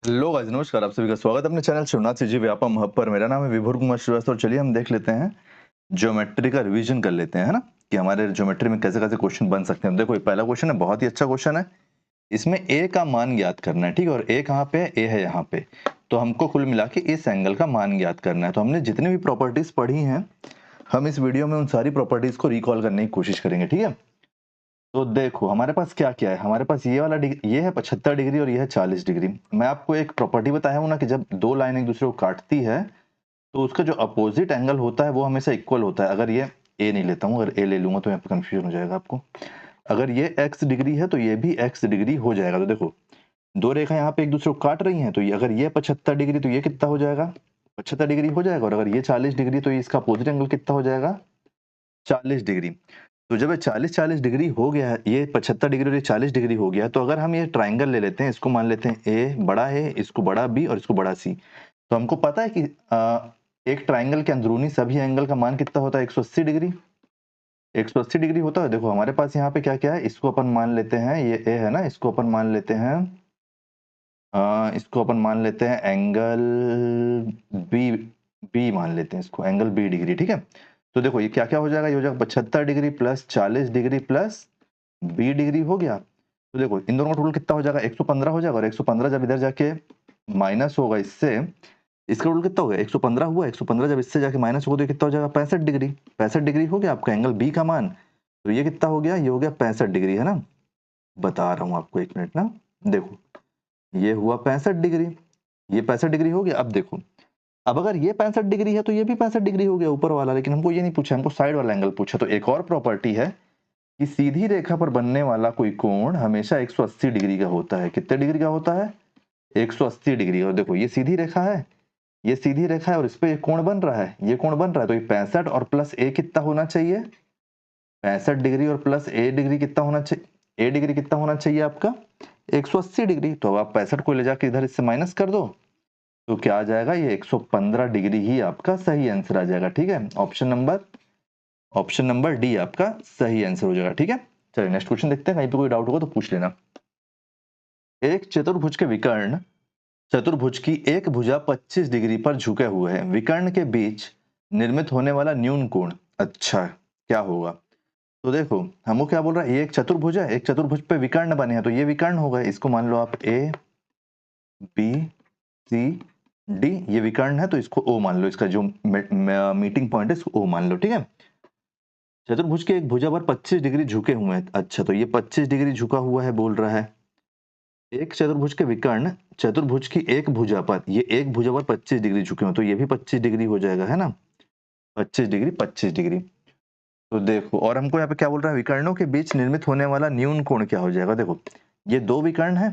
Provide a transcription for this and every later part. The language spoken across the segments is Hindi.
हेलो गाइस, नमस्कार। आप सभी का स्वागत है अपने चैनल शिवनाथ जी व्यापम हब पर। मेरा नाम है विभोर कुमार श्रीवास्तव और चलिए हम देख लेते हैं, ज्योमेट्री का रिवीजन कर लेते हैं, है ना, कि हमारे ज्योमेट्री में कैसे-कैसे क्वेश्चन बन सकते हैं। देखो ये पहला क्वेश्चन है, बहुत ही अच्छा क्वेश्चन है। इसमें ए का मान ज्ञात करना है, ठीक है, और ए कहाँ पे है? ए है यहाँ पे। तो हमको कुल मिला के इस एंगल का मान ज्ञात करना है। तो हमने जितनी भी प्रॉपर्टीज पढ़ी हैं, हम इस वीडियो में उन सारी प्रॉपर्टीज को रिकॉल करने की कोशिश करेंगे, ठीक है। तो देखो हमारे पास क्या-क्या है, हमारे पास ये वाला ये है 75 डिग्री और ये है 40 डिग्री। मैं आपको एक प्रॉपर्टी बताया हूँ ना कि जब दो लाइन एक दूसरे को काटती है, तो उसका जो अपोजिट एंगल होता है वो हमेशा इक्वल होता है। अगर ये ए नहीं लेता हूँ, अगर ए ले लूँगा तो यहाँ पे कन्फ्यूजन हो जाएगा आपको। अगर ये x डिग्री है तो ये भी x डिग्री हो जाएगा। तो देखो, दो रेखा यहाँ पे एक दूसरे को काट रही हैं, तो ये अगर ये 75 डिग्री तो ये कितना हो जाएगा? 75 डिग्री हो जाएगा, और अगर ये 40 डिग्री तो ये इसका अपोजिट एंगल कितना हो जाएगा? 40 डिग्री। तो जब ये 40-40 डिग्री हो गया है, ये 75 डिग्री और ये 40 डिग्री हो गया है, तो अगर हम ये ट्रायंगल ले लेते हैं, इसको मान लेते हैं ए बड़ा है, इसको बड़ा बी और इसको बड़ा सी। तो हमको पता है कि एक ट्रायंगल के अंदरूनी सभी एंगल का मान कितना होता है? 180 डिग्री। 180 डिग्री होता है। देखो हमारे पास यहाँ पे क्या-क्या है, इसको अपन मान लेते हैं, ये ए है ना, इसको अपन मान लेते हैं, इसको अपन मान लेते हैं एंगल बी, बी मान लेते हैं इसको, एंगल बी डिग्री, ठीक है। तो देखो ये क्या-क्या हो जाएगा, ये हो जाएगा 75 degree plus 40 degree plus B degree हो गया। तो देखो इन दोनों का टोटल कितना हो जाएगा? 115 हो जाएगा, और 115 जब इधर जाके माइनस होगा इससे, इसका टोटल कितना हो गया? 115 हुआ, 115 जब इससे जाके माइनस होगा तो ये कितना हो जाएगा? 65 डिग्री। 65 डिग्री हो गया आपका एंगल बी का मान। तो ये कितना हो गया? ये हो गया 65 डिग्री, है ना। बता रहा हूँ आपको, एक मिनट ना। देखो ये हुआ 65 डिग्री, ये 65 डिग्री हो गया। अब देखो, अब अगर ये 65 डिग्री है तो ये भी 65 डिग्री हो गया ऊपर वाला, लेकिन हमको ये नहीं पूछा, हमको साइड वाला एंगल पूछा। तो एक और प्रॉपर्टी है कि सीधी रेखा पर बनने वाला कोई कोण हमेशा 180 डिग्री का होता है। कितने डिग्री का होता है? 180 डिग्री। और देखो ये सीधी रेखा है, ये सीधी रेखा है, और इस पे एक कोण बन रहा है, ये कोण बन रहा है। तो ये 65 और प्लस ए कितना होना चाहिए? 65 डिग्री और प्लस ए डिग्री कितना होना चाहिए? ए डिग्री कितना होना चाहिए आपका? 180 डिग्री। तो अब आप 65 को ले जाके इधर इससे माइनस कर दो, तो क्या आ जाएगा? ये 115 डिग्री ही आपका सही आंसर आ जाएगा, ठीक है। ऑप्शन नंबर डी आपका सही आंसर हो जाएगा, ठीक है। चलिए नेक्स्ट क्वेश्चन देखते हैं, कहीं पे कोई डाउट होगा तो पूछ लेना। एक चतुर्भुज के विकर्ण चतुर्भुज की एक भुजा 25 डिग्री पर झुके हुए हैं, विकर्ण के बीच निर्मित होने वाला न्यून कोण, अच्छा क्या होगा? तो देखो हमको क्या बोल रहा है, ये एक चतुर्भुज है, एक चतुर्भुज पे विकर्ण बने हैं, तो ये विकर्ण होगा। इसको मान लो आप ए बी सी डी, ये विकर्ण है तो इसको ओ मान लो, इसका जो मीटिंग पॉइंट है इसको ओ मान लो, ठीक है। चतुर्भुज के एक भुजा पर 25 डिग्री झुके हुए हैं, अच्छा तो ये 25 डिग्री झुका हुआ है बोल रहा है। एक चतुर्भुज के विकर्ण चतुर्भुज की एक भुजा पर, ये एक भुजा पर 25 डिग्री झुके हुए, तो ये भी 25 डिग्री हो जाएगा, है ना। 25 डिग्री 25 डिग्री। तो देखो, और हमको यहाँ पे क्या बोल रहा है, विकर्णों के बीच निर्मित होने वाला न्यून कोण क्या हो जाएगा? देखो ये दो विकर्ण है,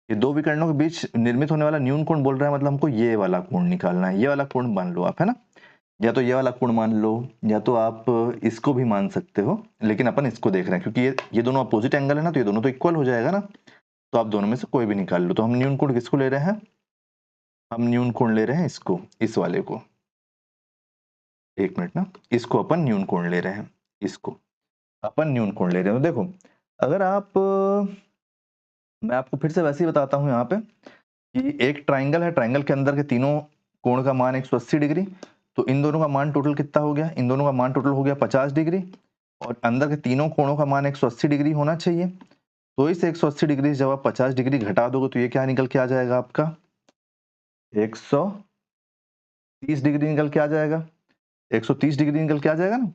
ये दो विकर्णों के बीच निर्मित होने वाला न्यून कोण बोल रहा है, मतलब हमको ये वाला कोण निकालना है। ये वाला कोण मान लो आप, है ना, या तो ये वाला कोण मान लो, या तो आप इसको भी मान सकते हो, लेकिन अपन इसको देख रहे हैं क्योंकि ये दोनों अपोजिट एंगल है ना, तो ये दोनों तो इक्वल हो जाएगा ना। तो आप दोनों में से कोई भी निकाल लो। तो हम न्यून कोण किसको ले रहे हैं? हम न्यून कोण ले रहे हैं इसको, इस वाले को। एक मिनट ना, इसको अपन न्यून कोण ले रहे हैं, इसको अपन न्यून कोण ले रहे हैं। तो देखो अगर आप मैं आपको फिर से वैसे ही बताता हूँ यहाँ पे कि एक ट्राइंगल है, ट्राइंगल के अंदर के तीनों कोण का मान 180 डिग्री। तो इन दोनों का मान टोटल कितना हो गया? इन दोनों का मान टोटल हो गया 50 डिग्री, और अंदर के तीनों कोणों का मान 180 डिग्री होना चाहिए। तो इस 180 डिग्री से जब आप 50 डिग्री घटा दोगे तो ये क्या निकल के आ जाएगा आपका? 130 डिग्री निकल के आ जाएगा। 130 डिग्री निकल के आ जाएगा ना,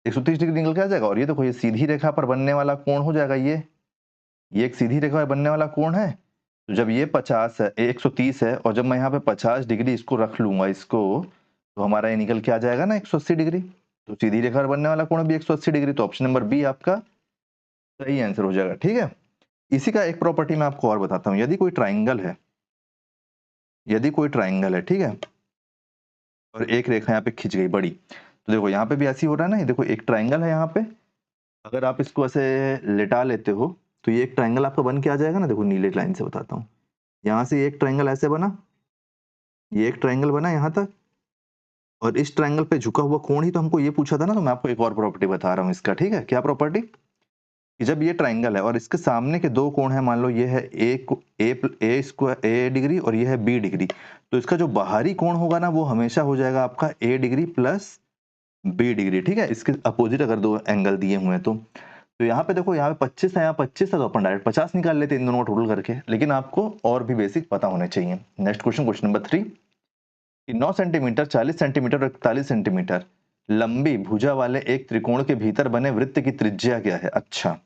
130 डिग्री निकल के आ जाएगा। और ये देखो, ये सीधी रेखा पर बनने वाला कोण हो जाएगा, ये एक सीधी रेखा पर बनने वाला कोण है। तो जब ये 50 है, 130 है, और जब मैं यहाँ पे 50 डिग्री इसको रख लूंगा इसको, तो हमारा ये निकल के आ जाएगा ना 180 डिग्री। तो सीधी रेखा पर बनने वाला कोण भी 180 डिग्री। तो ऑप्शन नंबर बी आपका सही आंसर हो जाएगा, ठीक है। इसी का एक प्रॉपर्टी मैं आपको और बताता हूँ। यदि कोई ट्राइंगल है, यदि कोई ट्राइंगल है, ठीक है, और एक रेखा यहाँ पे खिंच गई बड़ी, तो देखो यहाँ पे भी ऐसी हो रहा है ना, ये देखो एक ट्राइंगल है यहाँ पे, अगर आप इसको ऐसे लेटा लेते हो तो ये एक ट्राइंगल आपका बन के आ जाएगा ना। देखो नीले लाइन से बताता हूँ, यहाँ से एक ट्राइंगल ऐसे बना, ये एक ट्राइंगल बना यहाँ तक, और इस ट्राइंगल पे झुका हुआ कोण ही तो हमको ये पूछा था ना। तो मैं आपको एक और प्रॉपर्टी बता रहा हूँ इसका, ठीक है। क्या प्रॉपर्टी? कि जब ये ट्राइंगल है और इसके सामने के दो कोण हैं, मान लो ये है ए स्क्वायर ए डिग्री और ये है बी डिग्री, तो इसका जो बाहरी कोण होगा ना वो हमेशा हो जाएगा आपका ए डिग्री प्लस बी डिग्री, ठीक है। इसके अपोजिट अगर दो एंगल दिए हुए हैं तो यहाँ पे देखो, यहाँ पे 25 है, यहाँ 25 है, तो अपन डायरेक्ट 50 निकाल लेते हैं इन दोनों का टोटल करके, लेकिन आपको और भी बेसिक पता होने चाहिए। नेक्स्ट क्वेश्चन, क्वेश्चन नंबर 3 कि 9 सेंटीमीटर, 40 सेंटीमीटर और 41 सेंटीमीटर लंबी भुजा वाले एक त्रिकोण के भीतर बने वृत्त की त्रिज्या क्या है। अच्छा,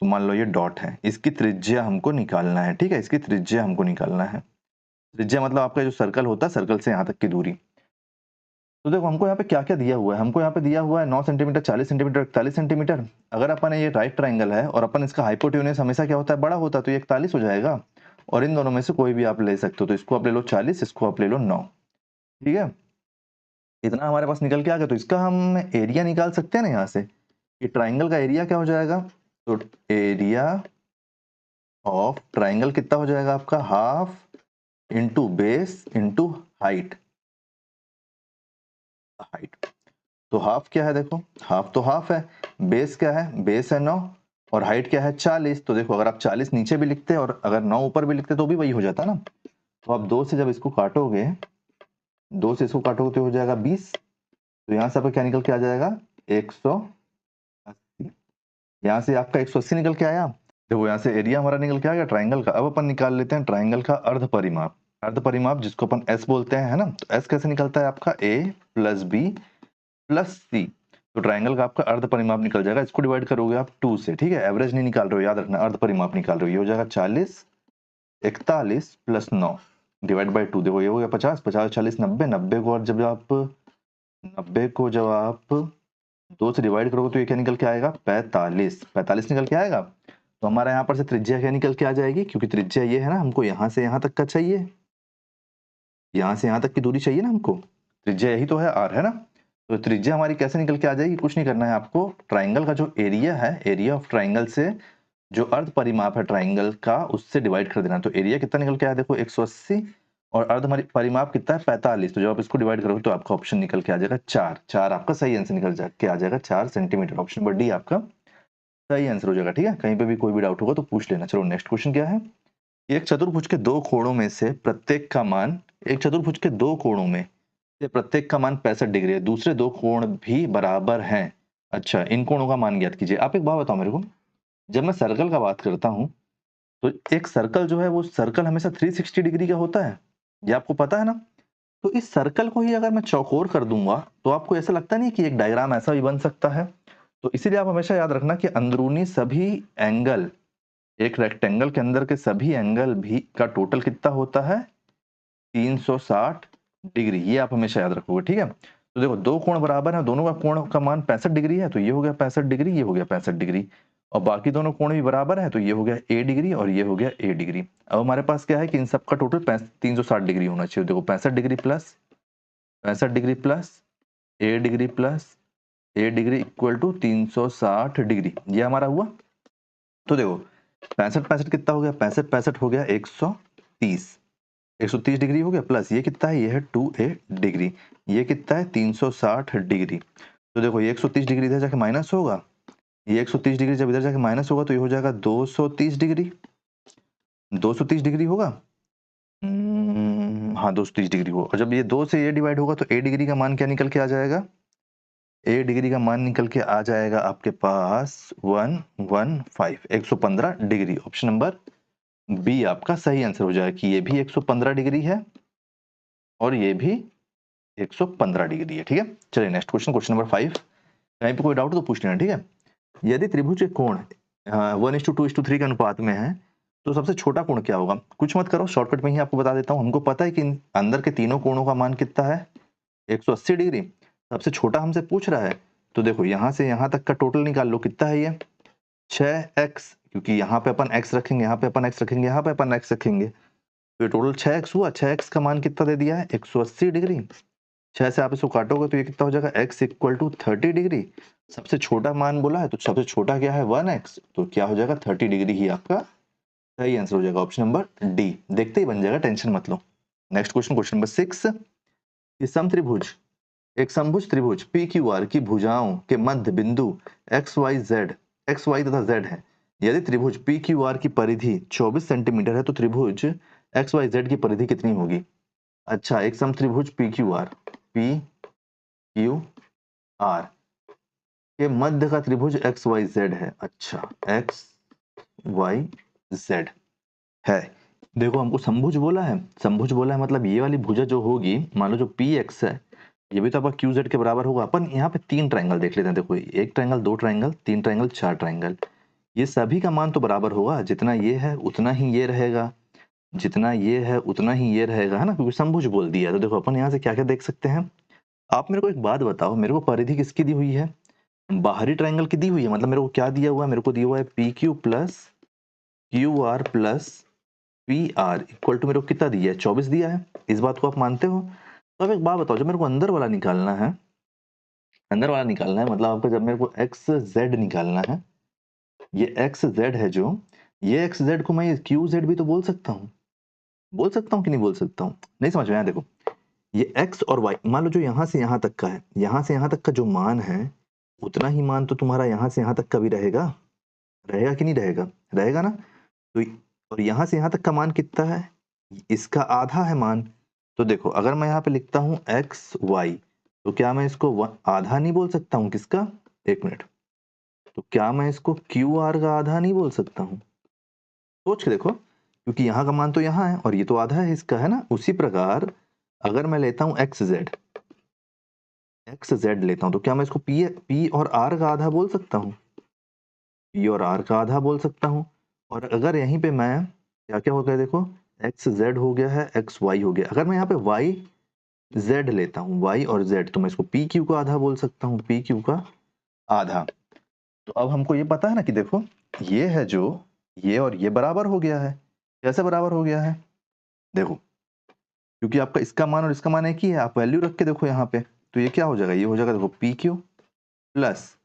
तो मान लो ये डॉट है, इसकी त्रिज्या हमको निकालना है, ठीक है, इसकी त्रिज्या हमको निकालना है। त्रिज्या मतलब आपका जो सर्कल होता है, सर्कल से यहाँ तक की दूरी। तो देखो हमको यहाँ पे क्या क्या दिया हुआ है, हमको यहाँ पे दिया हुआ है 9 सेंटीमीटर, 40 सेंटीमीटर, 41 सेंटीमीटर। अगर अपन ये राइट ट्राइंगल है और अपन इसका हाइपोटेन्यूज हमेशा क्या होता है, बड़ा होता है, तो ये 41 हो जाएगा, और इन दोनों में से कोई भी आप ले सकते हो, तो इसको आप ले लो 40, इसको आप ले लो 9, ठीक है। इतना हमारे पास निकल के आ गया, तो इसका हम एरिया निकाल सकते हैं ना यहाँ से। ये ट्राइंगल का एरिया क्या हो जाएगा, तो एरिया ऑफ ट्राइंगल कितना हो जाएगा आपका, half into base into height. Height तो हाफ क्या है, देखो हाफ तो हाफ है, बेस क्या है, बेस है 9, और हाइट क्या है 40। तो देखो अगर आप 40 नीचे भी लिखते और अगर 9 ऊपर भी लिखते तो भी वही हो जाता ना। तो आप 2 से जब इसको काटोगे, 2 से इसको काटोगे तो हो जाएगा 20, तो यहाँ से आपका क्या निकल के आ जाएगा 180। यहाँ से आपका 180 निकल के आया। देखो यहाँ से एरिया हमारा निकल के आ गया ट्राइंगल का। अब अपन निकाल लेते हैं ट्राइंगल का अर्ध परिमाप। अर्ध परिमाप जिसको अपन एस बोलते हैं, है ना। तो एस कैसे निकलता है आपका, ए प्लस बी प्लस सी। तो ट्राइंगल का आपका अर्ध परिमाप निकल जाएगा। इसको डिवाइड करोगे आप 2 से, ठीक है, एवरेज नहीं निकाल रहे हो, याद रखना, अर्ध परिमाप निकाल रहे हो। ये हो जाएगा 40, 41 प्लस 9 डिवाइड बाई 2। देखो ये हो गया 50, 50 40 90, 90 को और जब आप 2 से डिवाइड करोगे तो ये क्या निकल के आएगा, 45, 45 निकल के आएगा। तो हमारा यहाँ पर से त्रिज्या क्या निकल के आ जाएगी, क्योंकि त्रिज्या ये है ना, हमको यहाँ से यहाँ तक का चाहिए, यहाँ से यहाँ तक की दूरी चाहिए ना हमको, त्रिज्या यही तो है, आर, है ना। तो त्रिज्या हमारी कैसे निकल के आ जाएगी, कुछ नहीं करना है आपको, ट्राइंगल का जो एरिया है, एरिया ऑफ ट्राइंगल से जो अर्ध परिमाप है ट्राइंगल का उससे डिवाइड कर देना। तो एरिया कितना निकल के आया, देखो 180, और अर्ध परिमाप कितना है 45। तो जब आप इसको डिवाइड करोगे तो आपका ऑप्शन निकल के आ जाएगा 4। 4 आपका सही आंसर निकल के आ जाएगा 4 सेंटीमीटर। ऑप्शन नंबर डी आपका सही आंसर हो जाएगा, ठीक है। कहीं पे भी कोई भी डाउट होगा तो पूछ लेना। चलो नेक्स्ट क्वेश्चन क्या है, एक चतुर्भुज के दो कोणों में से प्रत्येक का मान, एक चतुर्भुज के दो कोणों में से प्रत्येक का मान 65 डिग्री है, दूसरे दो कोण भी बराबर हैं। अच्छा, इन कोणों का मान ज्ञात कीजिए। आप एक बात बताओ मेरे को, जब मैं सर्कल का बात करता हूं तो एक सर्कल जो है वो सर्कल हमेशा 360 डिग्री का होता है, ये आपको पता है ना। तो इस सर्कल को ही अगर मैं चौकोर कर दूंगा तो आपको ऐसा लगता नहीं कि एक डायग्राम ऐसा भी बन सकता है। तो इसीलिए आप हमेशा याद रखना कि अंदरूनी सभी एंगल, एक रेक्टेंगल के अंदर के सभी एंगल भी का टोटल कितना होता है, 360 डिग्री। ये आप हमेशा याद रखोगे, ठीक है। तो देखो दो कोण बराबर है, दोनों का कोण का मान 65 डिग्री है, तो ये हो गया 65 डिग्री, ये हो गया 65 डिग्री, और बाकी दोनों कोण भी बराबर है, तो ये हो गया ए डिग्री और ये हो गया ए डिग्री। अब हमारे पास क्या है कि इन सब का टोटल 360 डिग्री होना चाहिए। देखो 65 degree plus 65 degree plus A degree plus A degree equal to 360 degree, ये हमारा हुआ। तो देखो 65 65 कितना हो गया, 65 65 हो गया 130, 130 डिग्री हो गया, प्लस ये कितना है, ये है 2a डिग्री, ये कितना है 360 डिग्री। तो देखो ये 130 डिग्री इधर जाके माइनस होगा, ये 130 डिग्री जब इधर जाके माइनस होगा तो ये हो जाएगा 230 डिग्री, 230 डिग्री होगा। हाँ 230 डिग्री हो, और जब ये 2 से ये डिवाइड होगा तो ए डिग्री का मान क्या निकल के आ जाएगा, ए डिग्री का मान निकल के आ जाएगा आपके पास 115, 115 डिग्री। ऑप्शन नंबर बी आपका सही आंसर हो जाएगा कि ये भी 115 डिग्री है और ये भी 115 डिग्री है, ठीक है। चलिए नेक्स्ट क्वेश्चन, क्वेश्चन नंबर 5। कहीं पे कोई डाउट तो पूछ लेना, ठीक है। यदि त्रिभुज के कोण 1:2:3 के अनुपात में है तो सबसे छोटा कोण क्या होगा। कुछ मत करो, शॉर्टकट में ही आपको बता देता हूँ। हमको पता है कि अंदर के तीनों कोणों का मान कितना है, 180 डिग्री। सबसे छोटा हमसे पूछ रहा है, तो देखो यहाँ से यहाँ तक का टोटल निकाल लो, कितना है ये 6x, क्योंकि यहाँ पे अपन x रखेंगे, यहाँ पे अपन x रखेंगे, यहाँ पे अपन x रखेंगे, तो ये टोटल 6x हुआ। 6x का मान कितना दे दिया है, 180 डिग्री। 6 से आप इसको काटोगे तो ये कितना हो जाएगा, x इक्वल टू 30 डिग्री। सबसे छोटा मान बोला है तो सबसे छोटा क्या है 1x, तो क्या हो जाएगा 30 डिग्री ही आपका सही आंसर हो जाएगा। ऑप्शन नंबर डी, देखते ही बन जाएगा, टेंशन मत लो। Next question, question number 6। समत्रिभुज, एक समभुज त्रिभुज PQR की भुजाओं के मध्य बिंदु XYZ एक्स वाई तथा जेड है। यदि त्रिभुज पी क्यू आर की परिधि 24 सेंटीमीटर है तो त्रिभुज एक्स वाई जेड की परिधि कितनी होगी? अच्छा, एक समत्रिभुज पी क्यू आर के मध्य का त्रिभुज एक्स वाई जेड है। अच्छा, एक्स वाई जेड है। देखो हमको समभुज बोला है, समभुज बोला है मतलब ये वाली भुजा जो होगी, मान लो जो पी एक्स है ये भी तो आपका क्यू जेड के बराबर होगा। अपन यहाँ पे 3 ट्रायंगल देख लेते हैं। देखो, 1 ट्रायंगल, 2 ट्रायंगल, 3 ट्रायंगल, 4 ट्रायंगल, ये सभी का मान तो बराबर होगा। जितना ये है उतना ही ये रहेगा, जितना ये है उतना ही ये रहेगा, है ना, क्योंकि समभुज बोल दिया। तो देखो अपन यहाँ से क्या क्या देख सकते हैं। आप मेरे को एक बात बताओ, मेरे को परिधि किसकी दी हुई है? बाहरी ट्रायंगल की दी हुई है। मतलब मेरे को क्या दिया हुआ है? मेरे को दिया हुआ है P Q plus Q R plus P R equal to मेरे को कितना दिया है? 24 दिया है। इस बात को आप मानते हो? तो अब एक बात बताओ, जब मेरे को अंदर वाला निकालना है, अंदर वाला निकालना है मतलब आपको जब मेरे को एक्स जेड निकालना है, ये एक्स जेड है जो, ये एक्स जेड को मैं क्यू जेड भी तो बोल सकता हूँ। बोल सकता हूँ कि नहीं बोल सकता हूँ? नहीं समझ में आया? देखो, ये एक्स और वाई, मान लो जो यहाँ से यहाँ तक का है, यहाँ से यहाँ तक का जो मान है उतना ही मान तो तुम्हारा यहाँ से यहाँ तक का भी रहेगा। रहेगा कि नहीं रहेगा? रहेगा ना। तो और यहाँ से यहाँ तक का मान कितना है? इसका आधा है मान। तो देखो, अगर मैं यहाँ पे लिखता हूँ एक्स वाई, तो क्या मैं इसको आधा नहीं बोल सकता हूँ? किसका? एक मिनट। तो क्या मैं इसको क्यू आर का आधा नहीं बोल सकता हूँ? सोच के देखो, क्योंकि यहाँ का मान तो यहाँ है और ये तो आधा है इसका, है ना। उसी प्रकार अगर मैं लेता हूँ एक्स जेड लेता हूँ, तो क्या मैं इसको पी और आर का आधा बोल सकता हूँ? पी और आर का आधा बोल सकता हूँ। और अगर यहीं पे मैं क्या क्या हो गया, देखो, एक्स जेड हो गया है, एक्स वाई हो गया। अगर मैं यहाँ पे वाई जेड लेता हूँ, वाई और जेड, तो मैं इसको पी क्यू का आधा बोल सकता हूँ, पी क्यू का आधा। तो अब हमको ये पता है ना कि देखो, ये है जो, ये और ये बराबर हो गया है। कैसे बराबर हो गया है? देखो, क्योंकि आपका इसका मान और इसका मान एक ही है। आप वैल्यू रख के देखो यहाँ पे, तो ये क्या हो जाएगा? ये हो जाएगा, देखो, पी क्यू प्लस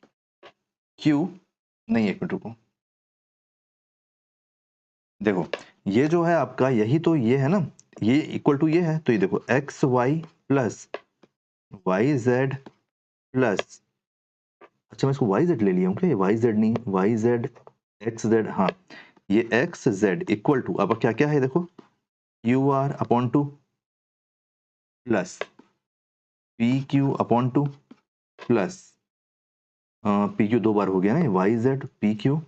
क्यू, नहीं एक मिनट रुको, देखो ये जो है आपका, यही तो ये है ना, ये इक्वल टू ये है। तो ये देखो X Y plus Y Z plus, अच्छा मैं इसको वाई जेड ले लिया हूँ क्या? ये वाई जेड नहीं, वाई जेड एक्स जेड, हाँ, ये एक्स जेड इक्वल टू, अब क्या क्या है देखो, Q R upon two plus P Q upon two plus P Q 2 बार हो गया ना, Y Z P Q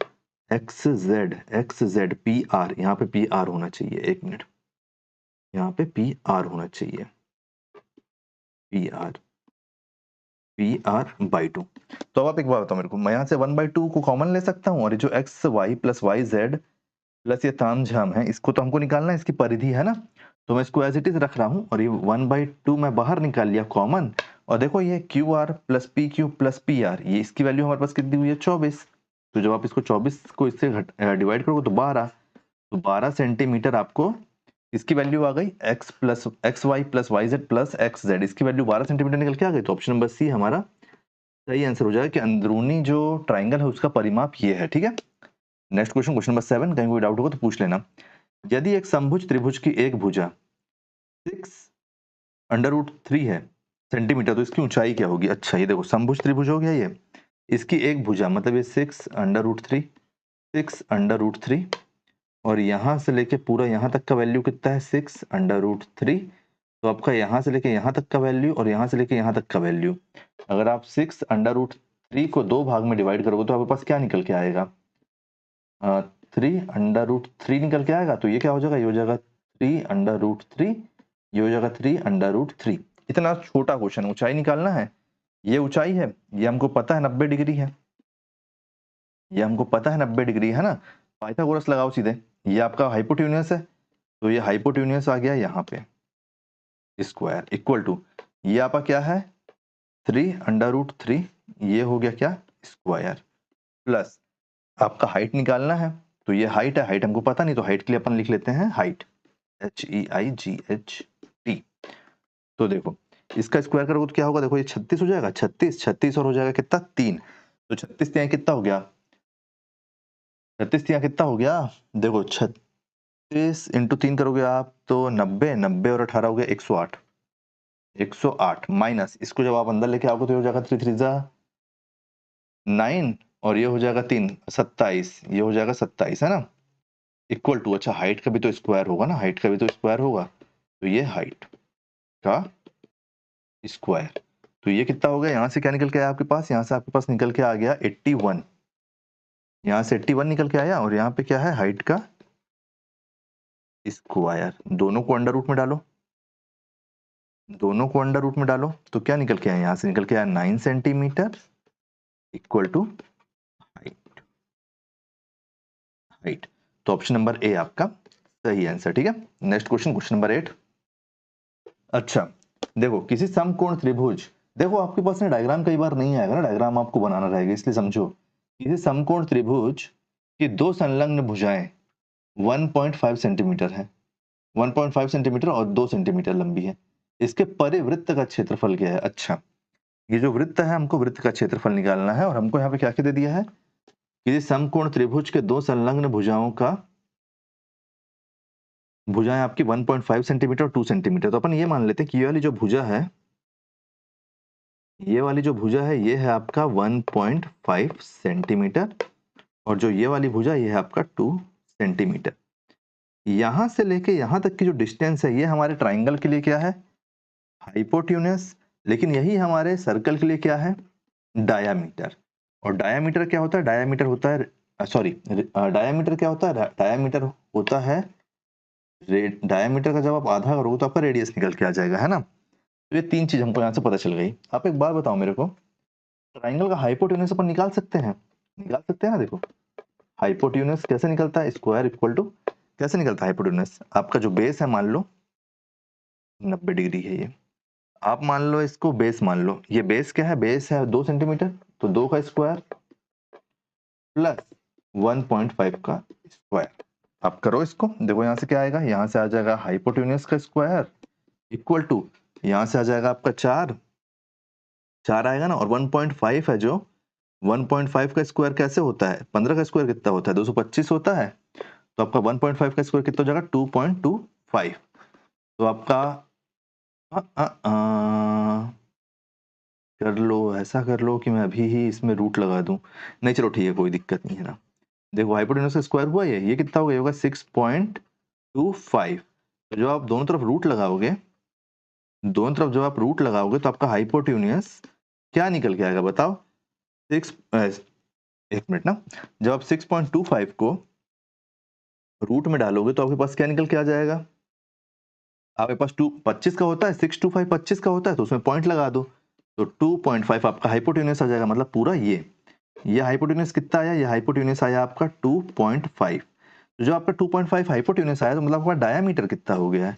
X Z P R, यहाँ पे पी आर होना चाहिए, एक मिनट, यहाँ पे पी आर होना चाहिए, पी आर बाई टू। तो अब आप एक बात बताओ मेरे को, मैं यहाँ से 1/2 को कॉमन ले सकता हूँ और ये जो X Y plus Y Z plus ये तामझाम है, इसको तो हमको निकालना है, इसकी परिधि है ना। तो मैं इसको एज इट इज रख रहा हूँ और ये 1/2 मैं बाहर निकाल लिया कॉमन। और देखो ये Q R plus P Q plus P are, ये इसकी वैल्यू हमारे पास कितनी हुई है? 24। तो जब आप इसको 24 को इससे डिवाइड करोगे तो 12, तो 12 सेंटीमीटर आपको इसकी वैल्यू आ गई। X plus X Y plus Y Z plus X Z, इसकी वैल्यू 12 सेंटीमीटर निकल के आ गई। तो ऑप्शन नंबर सी हमारा सही आंसर हो जाएगा कि अंदरूनी जो ट्राइंगल है उसका परिमाप ये है। ठीक है, नेक्स्ट क्वेश्चन, क्वेश्चन नंबर 7, कहीं कोई डाउट होगा तो पूछ लेना। यदि एक समभुज त्रिभुज की एक भुजा 6√3 है सेंटीमीटर, तो इसकी ऊंचाई क्या होगी? अच्छा, ये देखो समभुज त्रिभुज हो गया ये, इसकी एक भुजा मतलब ये 6√3 और यहाँ से लेके पूरा यहाँ तक का वैल्यू कितना है? 6√3। तो आपका यहाँ से लेके यहाँ तक का वैल्यू और यहाँ से लेके यहाँ तक का वैल्यू, अगर आप 6√3 को 2 भाग में डिवाइड करोगे तो आपके पास क्या निकल के आएगा? 3√3 निकल के आएगा। तो ये क्या हो जाएगा? ये हो जाएगा 3√3, ये हो जाएगा 3√3। इतना छोटा क्वेश्चन, ऊंचाई निकालना है। ये ऊंचाई है, ये हमको पता है 90 डिग्री है, ये हमको पता है 90 डिग्री है ना। पाइथागोरस लगाओ सीधे, ये आपका हाइपोटेन्यूस है, तो ये हाइपोटेन्यूस आ गया यहाँ पे स्क्वायर इक्वल टू, ये आपका क्या है? 3√3, ये हो गया क्या? स्क्वायर प्लस आपका हाइट निकालना है, तो ये हाइट है, हाइट हमको पता नहीं, तो हाइट के लिए अपन लिख लेते हैं हाइट, HEIGHT। तो देखो इसका स्क्वायर करोगे तो क्या होगा? देखो ये 36 हो जाएगा, 36 और हो जाएगा कितना? 3। तो 36 यहाँ कितना हो गया? 36 यहाँ कितना हो गया? देखो 36 इंटू 3 करोगे आप तो 90 और 18 हो गया 108, 108 माइनस इसको जब आप अंदर लेके आओगे तो हो जाएगा 3 3 जा 9 और ये हो जाएगा 3 27, ये हो जाएगा 27 है ना, इक्वल टू, अच्छा हाइट का भी तो स्क्वायर होगा ना, हाइट का भी तो स्क्वायर होगा, तो ये हाइट का स्क्वायर, तो ये कितना हो गया, यहाँ से क्या निकल के आया आपके पास, यहाँ से आपके पास निकल के आ गया 81, यहाँ से 81 निकल के आया, और यहाँ पे क्या है, हाइट का स्क्वायर, दोनों को अंडर रूट में डालो, दोनों को अंडर रूट में डालो, तो क्या निकल के आया, यहाँ से निकल के आया 9 centimetre equal to height, height, तो ऑप्शन नंबर ए आपका सही आंसर। ठीक है, नेक्स्ट क्वेश्चन, क्वेश्चन नंबर 8। अच्छा देखो, किसी समकोण त्रिभुज, देखो आपके पास ना डायग्राम कई बार नहीं आएगा ना, डायग्राम आपको बनाना रहेगा, इसलिए समझो, किसी समकोण त्रिभुज की दो संलग्न भुजाएं 1.5 सेंटीमीटर है, 1.5 सेंटीमीटर और 2 सेंटीमीटर लंबी है, इसके परिवृत्त का क्षेत्रफल क्या है। अच्छा, ये जो वृत्त है, हमको वृत्त का क्षेत्रफल निकालना है, और हमको यहाँ पे क्या क्या दे दिया है, किसी समकोण त्रिभुज के दो संलग्न भुजाओं का, भुजाएं आपकी 1.5 सेंटीमीटर और 2 सेंटीमीटर, तो अपन ये मान लेते हैं कि ये वाली जो भुजा है, ये वाली जो भुजा है ये है आपका 1.5 सेंटीमीटर, और जो ये वाली भुजा ये है आपका 2 सेंटीमीटर। यहां से लेके यहां तक की जो डिस्टेंस है, ये हमारे ट्राइंगल के लिए क्या है, हाइपोट्यूनस, लेकिन यही हमारे सर्कल के लिए क्या है, डायामीटर। और डायामीटर क्या होता है, डायामीटर होता है, सॉरी, डायामीटर क्या होता है, डायामीटर होता है, डायामीटर का जब आप आधा करोगे तो आपका रेडियस निकल के आ जाएगा, है ना। तो ये तीन चीज हमको यहाँ से पता चल गई। आप एक बार बताओ मेरे को, ट्राइंगल का हाइपोटेन्यूज अपन निकाल सकते हैं, निकाल सकते हैं ना। देखो हाइपोटेन्यूज कैसे निकलता है, स्क्वायर इक्वल टू, कैसे निकलता है हाइपोटेन्यूज, आपका जो बेस है मान लो 90 डिग्री है, ये आप मान लो इसको बेस मान लो, ये बेस क्या है, बेस है 2 सेंटीमीटर, तो 2 का स्क्वायर प्लस 1.5 का स्क्वायर, आप करो इसको, देखो यहाँ से क्या आएगा, यहाँ से आ जाएगा हाइपोटेन्यूज का स्क्वायर इक्वल टू, यहाँ से आ जाएगा आपका 4 आएगा ना, और 1.5 है जो, 1.5 का स्क्वायर कैसे होता है, 15 का स्क्वायर कितना होता है, 225 होता है, तो आपका 1.5 का स्क्वायर कितना हो जाएगा, 2.25, तो आपका आ, आ, आ, कर लो, ऐसा कर लो कि मैं अभी ही इसमें रूट लगा दूं, नहीं चलो ठीक है, कोई दिक्कत नहीं है ना। देखो हाइपोटेन्यूज का स्क्वायर हुआ, ये कितना हो गया होगा, 6.25, तो जब आप दोनों तरफ रूट लगाओगे, दोनों तरफ जब आप रूट लगाओगे तो आपका हाइपोटेन्यूज क्या निकल के आएगा बताओ, 6, एक मिनट ना, जब आप 6.25 को रूट में डालोगे तो आपके पास क्या निकल के आ जाएगा, आपके पास 25 का होता है, 625 25 का होता है, तो उसमें पॉइंट लगा दो, तो 2.5 आपका हाइपोटेन्यूज आ जाएगा, मतलब पूरा ये हाइपोटेन्यूज कितना आया, ये हाइपोटेन्यूज आया आपका 2.5, तो जो आपका 2.5 हाइपोटेन्यूज आया, तो मतलब आपका डायामीटर कितना हो गया है,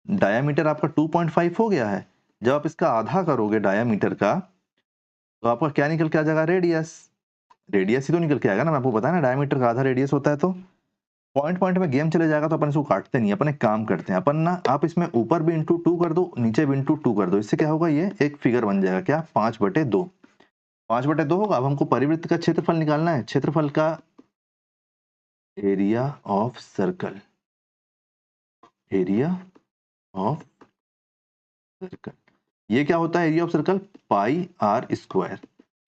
डायामीटर आपका 2.5 हो गया है। जब आप इसका आधा करोगे डायामीटर का, तो आपका क्या निकल के आ जाएगा, रेडियस, रेडियस ही तो निकल के आएगा ना, मैं आपको बताया ना डायमीटर का आधा रेडियस होता है, तो पॉइंट पॉइंट में गेम चले जाएगा, तो अपन इसको काटते नहीं, अपन एक काम करते हैं, अपन ना, आप इसमें ऊपर भी इंटू 2 कर दो, नीचे भी इंटू 2 कर दो, इससे क्या होगा, ये एक फिगर बन जाएगा, क्या, 5/2, 5/2 होगा। अब हमको परिवृत्त का क्षेत्रफल निकालना है, क्षेत्रफल का area of circle, area of circle, ये क्या होता है, area of circle, pi R square,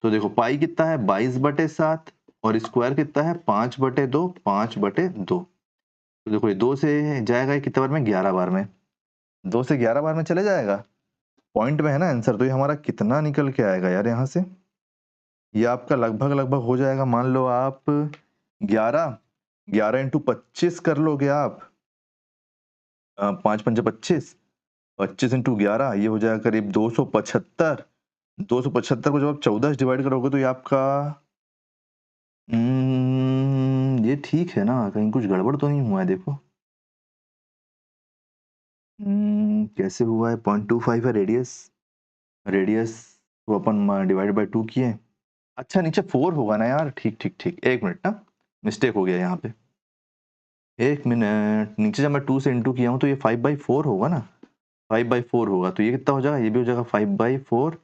तो देखो पाई कितना है 22/7, और स्क्वायर कितना है 5/2, 5/2, तो देखो ये 2 से जाएगा, ये कितने बार में, 11 बार में, 2 से 11 बार में चले जाएगा, पॉइंट में है ना आंसर, तो ये हमारा कितना निकल के आएगा यार, यहाँ से ये आपका लगभग लगभग हो जाएगा, मान लो आप 11 इंटू 25 कर लोगे आप, 5 5 25, 25 इंटू 11, ये हो जाएगा करीब 275, 275 को जब आप 14 से डिवाइड करोगे, तो ये आपका, ये ठीक है ना, कहीं कुछ गड़बड़ तो नहीं हुआ है, देखो कैसे हुआ है, 0.25 है रेडियस, रेडियस को अपन डिवाइड बाय 2 किए, अच्छा नीचे 4 होगा ना यार, ठीक ठीक ठीक, एक मिनट ना, मिस्टेक हो गया यहाँ पे, एक मिनट, नीचे जब मैं 2 से इंटू किया हूँ, तो ये 5/4 होगा ना, 5/4 होगा, तो ये कितना हो जाएगा, ये भी हो जाएगा 5/4,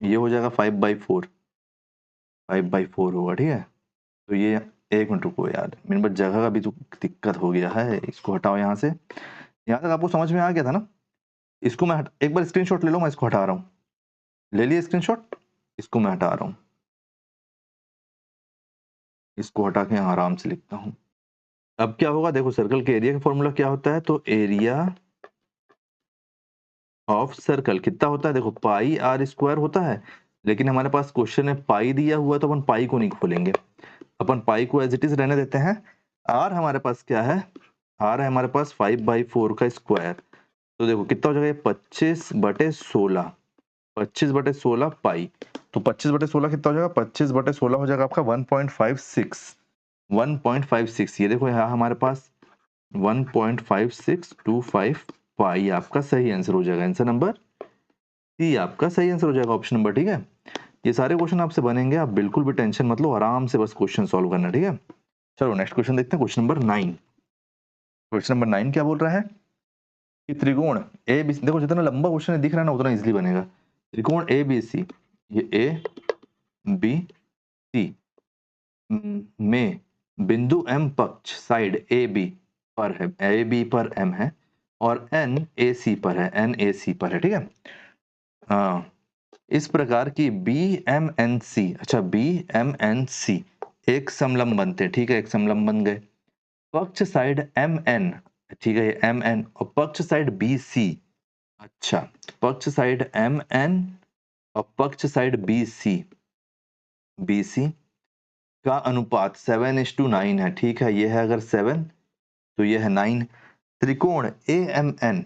ये हो जाएगा 5/4, 5/4 होगा, ठीक है। तो ये, एक मिनट रुको यार, मेरे पास जगह का भी तो दिक्कत हो गया है, इसको हटाओ यहाँ से, यहाँ तक आपको समझ में आ गया था ना, इसको मैं एक बार स्क्रीनशॉट ले लो, मैं इसको हटा रहा हूँ, ले लिया स्क्रीनशॉट, इसको मैं हटा रहा हूँ। इसको हटा के आराम से लिखता हूं। अब क्या होगा, देखो सर्कल के एरिया का फॉर्मूला क्या होता है, तो एरिया ऑफ सर्कल कितना होता है, देखो पाई आर स्क्वायर होता है, लेकिन हमारे पास क्वेश्चन में पाई दिया हुआ है तो अपन पाई को नहीं खोलेंगे, अपन पाई को एज इट इज रहने देते हैं। आर हमारे पास क्या है, आर है हमारे पास 5/4 का स्क्वायर, तो देखो कितना हो जाएगा 25/16, 25/16 पाई, तो 25/16 कितना हो जाएगा, 25/16 हो जाएगा आपका 1.56, 1.56, ये देखो यहाँ हमारे पास 1.5625 पाई आपका सही आंसर हो जाएगा, आंसर नंबर सी आपका सही आंसर हो जाएगा, ऑप्शन नंबर। ठीक है, ये सारे क्वेश्चन आपसे बनेंगे, आप बिल्कुल भी टेंशन मत लो, आराम से बस क्वेश्चन सॉल्व करना। ठीक है, चलो नेक्स्ट क्वेश्चन देखते हैं, क्वेश्चन नंबर 9। क्वेश्चन नंबर 9 क्या बोल रहा है कि त्रिकोण ए बी, देखो जितना लंबा क्वेश्चन दिख रहा है ना उतना इजीली बनेगा। त्रिकोण ए बी सी, ये ए बी सी में बिंदु एम पक्ष साइड ए बी पर है, ए बी पर एम है और एन ए सी पर है, एन ए सी पर है। ठीक है, हाँ, इस प्रकार की बी एम एन सी, अच्छा बी एम एन सी एक समलंब बनते हैं। ठीक है, एक समलंब बन गए, पक्ष साइड एम एन, ठीक है एम एन, और पक्ष साइड बी सी, अच्छा पक्ष साइड एम एन और पक्ष साइड बी सी का अनुपात 7:9 है। ठीक है, ये है अगर 7 तो ये है 9। त्रिकोण ए एम एन,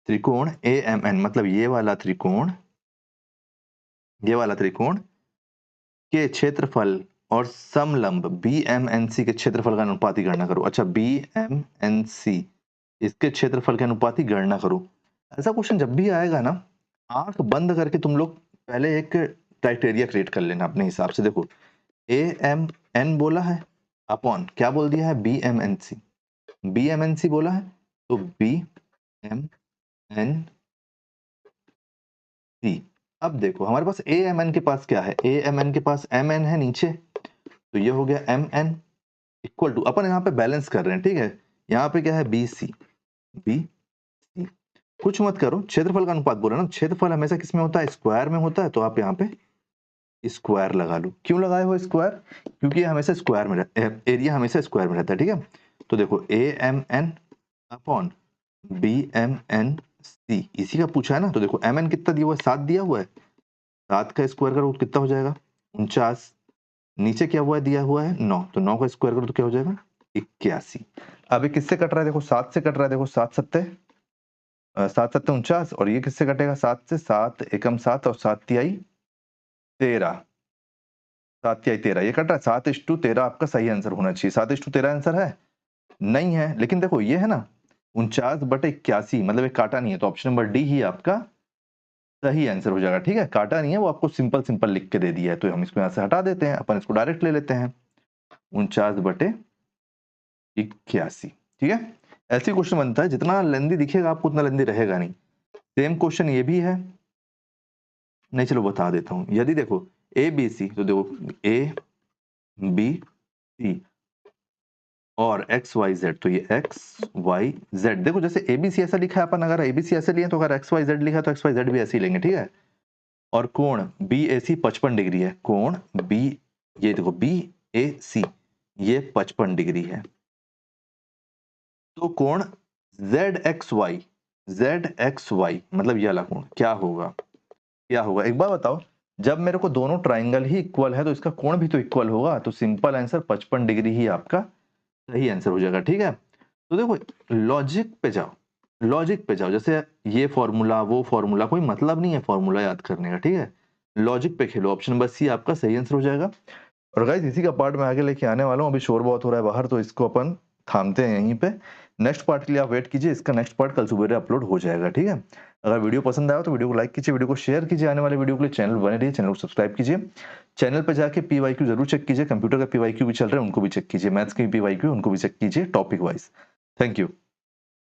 त्रिकोण ए एम एन मतलब ये वाला त्रिकोण, ये वाला त्रिकोण के क्षेत्रफल और समलंब बी एम एन सी के क्षेत्रफल का अनुपात की गणना करो। अच्छा बी एम एन सी इसके क्षेत्रफल के अनुपात की गणना करो। ऐसा क्वेश्चन जब भी आएगा ना, आंख बंद करके तुम लोग पहले एक क्राइटेरिया क्रिएट कर लेना अपने हिसाब से। देखो ए एम एन बोला है अपॉन क्या बोल दिया है, B M N C, B M N C बोला है तो बी एम एन सी। अब देखो हमारे पास ए एम एन के पास क्या है, ए एम एन के पास एम एन है नीचे, तो ये हो गया एम एन इक्वल टू, अपन यहाँ पे बैलेंस कर रहे हैं। ठीक है, यहाँ पे क्या है बी सी, बी सी, कुछ मत करो, क्षेत्रफल का अनुपात बोला ना, क्षेत्रफल हमेशा किसमें होता है, स्क्वायर में होता है, तो आप यहाँ पे स्क्वायर लगा लो। क्यों लगाए हो स्क्वायर, क्योंकि हमेशा स्क्वायर में एरिया हमेशा स्क्वायर में रहता है। ठीक है, तो देखो A M N upon B M N C, इसी का पूछा है ना, तो देखो एम एन कितना दिया हुआ है, 7 दिया हुआ है, 7 का स्क्वायर करो तो कितना हो जाएगा 49, नीचे क्या हुआ है दिया हुआ है 9, तो 9 का स्क्वायर करो तो क्या हो जाएगा 81। अब ये किससे कट रहा है, देखो 7 से कट रहा है, देखो 7 सत्ते 49, और ये किससे कटेगा 7 से, 7 एकम 7 और 7 तिहाई 13, 7 तिहाई 13 ये कट रहा है, 7:13 आपका सही आंसर होना चाहिए। 7:13 आंसर है, नहीं है, लेकिन देखो ये है ना 49/81, मतलब एक काटा नहीं है, तो ऑप्शन नंबर डी ही आपका सही आंसर हो जाएगा। ठीक है, काटा नहीं है, वो आपको सिंपल सिंपल लिख के दे दिया है, तो हम इसको यहाँ से हटा देते हैं, अपन इसको डायरेक्ट ले लेते हैं 49/81। ठीक है, ऐसी क्वेश्चन बनता है, जितना लेंदी दिखेगा आपको उतना लेंदी रहेगा नहीं। सेम क्वेश्चन ये भी है, नहीं चलो बता देता हूं, यदि देखो ए बी सी, तो देखो ए बी सी और एक्स वाई जेड, तो ये एक्स वाई जेड, देखो जैसे एबीसी ऐसा लिखा है, अपन अगर एबीसी ऐसे लिए तो अगर एक्स वाई जेड लिखा तो एक्स वाई जेड भी ऐसे ही लेंगे। ठीक है, और कोण बी ए सी 55 डिग्री है, कोण बी, ये देखो बी ए सी ये 55 डिग्री है, तो कोण जेड एक्स वाई मतलब ये वाला कोण क्या होगा, क्या होगा एक बार बताओ, जब मेरे को दोनों ट्राइंगल ही इक्वल है तो इसका कोण भी तो इक्वल होगा, तो सिंपल आंसर 55 डिग्री ही आपका सही आंसर हो जाएगा। ठीक है, तो देखो लॉजिक पे जाओ, लॉजिक पे जाओ, जैसे ये फॉर्मूला वो फॉर्मूला, कोई मतलब नहीं है फॉर्मूला याद करने का। ठीक है, लॉजिक पे खेलो, ऑप्शन नंबर सी आपका सही आंसर हो जाएगा। और गाइस इसी का पार्ट मैं आगे लेके आने वाला हूँ, अभी शोर बहुत हो रहा है बाहर, तो इसको अपन थामते हैं यहीं पे। नेक्स्ट पार्ट के लिए आप वेट कीजिए, इसका नेक्स्ट पार्ट कल सुबह अपलोड हो जाएगा। ठीक है, अगर वीडियो पसंद आया तो वीडियो को लाइक कीजिए, वीडियो को शेयर कीजिए, आने वाले वीडियो के लिए चैनल बने रहिए, चैनल को सब्सक्राइब कीजिए, चैनल पर जाके पीवाईक्यू जरूर चेक कीजिए, कंप्यूटर का पीवाईक्यू भी चल रहे हैं उनको भी चेक कीजिए, मैथ्स के पीवाईक्यू उनको भी चेक कीजिए टॉपिक वाइज। Thank you.